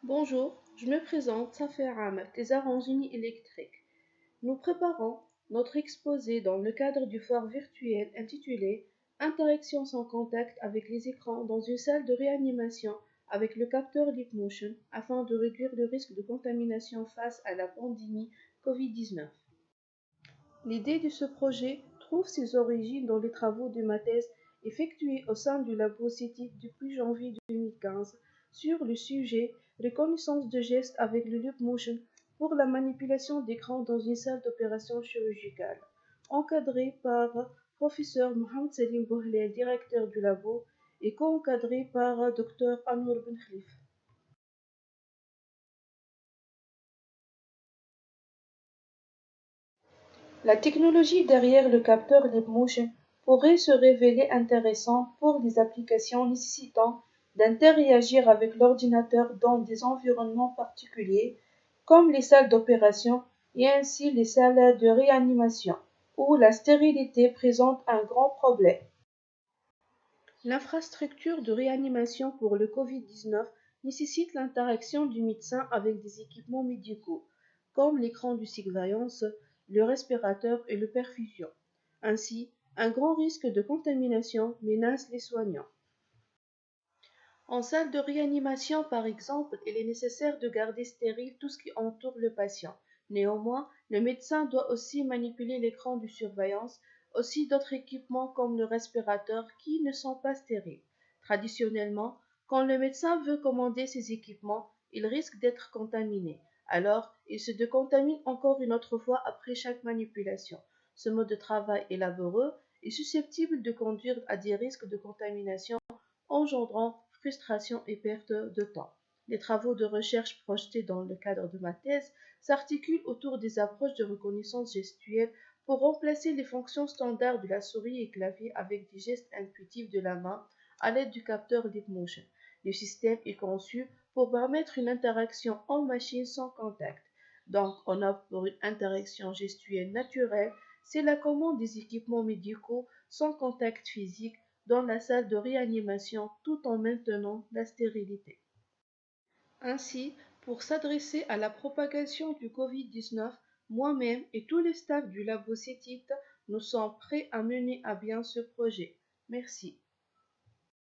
Bonjour, je me présente, Safer Ahmed, des arts en génie électrique. Nous préparons notre exposé dans le cadre du foire virtuel intitulé Interaction sans contact avec les écrans dans une salle de réanimation avec le capteur LeapMotion afin de réduire le risque de contamination face à la pandémie Covid-19. L'idée de ce projet trouve ses origines dans les travaux de ma thèse effectués au sein du labo CETIC depuis janvier 2015 sur le sujet reconnaissance de gestes avec le loop motion pour la manipulation d'écran dans une salle d'opération chirurgicale, encadré par professeur Mohamed Salim Bouhlel, directeur du labo, et co-encadré par Dr Anwar Ben Khalif. La technologie derrière le capteur LeapMotion pourrait se révéler intéressante pour des applications nécessitant d'interagir avec l'ordinateur dans des environnements particuliers, comme les salles d'opération et ainsi les salles de réanimation, où la stérilité présente un grand problème. L'infrastructure de réanimation pour le Covid-19 nécessite l'interaction du médecin avec des équipements médicaux, comme l'écran de surveillance, le respirateur et le perfusion. Ainsi, un grand risque de contamination menace les soignants. En salle de réanimation, par exemple, il est nécessaire de garder stérile tout ce qui entoure le patient. Néanmoins, le médecin doit aussi manipuler l'écran de surveillance, aussi d'autres équipements comme le respirateur qui ne sont pas stériles. Traditionnellement, quand le médecin veut commander ces équipements, il risque d'être contaminé. Alors, il se décontamine encore une autre fois après chaque manipulation. Ce mode de travail est laborieux et susceptible de conduire à des risques de contamination engendrant frustration et perte de temps. Les travaux de recherche projetés dans le cadre de ma thèse s'articulent autour des approches de reconnaissance gestuelle pour remplacer les fonctions standards de la souris et clavier avec des gestes intuitifs de la main à l'aide du capteur LeapMotion. Le système est conçu pour permettre une interaction en machine sans contact. Donc, on opte pour une interaction gestuelle naturelle, c'est la commande des équipements médicaux sans contact physique dans la salle de réanimation tout en maintenant la stérilité. Ainsi, pour s'adresser à la propagation du Covid-19, moi-même et tous les staffs du labo CETIT, nous sommes prêts à mener à bien ce projet. Merci.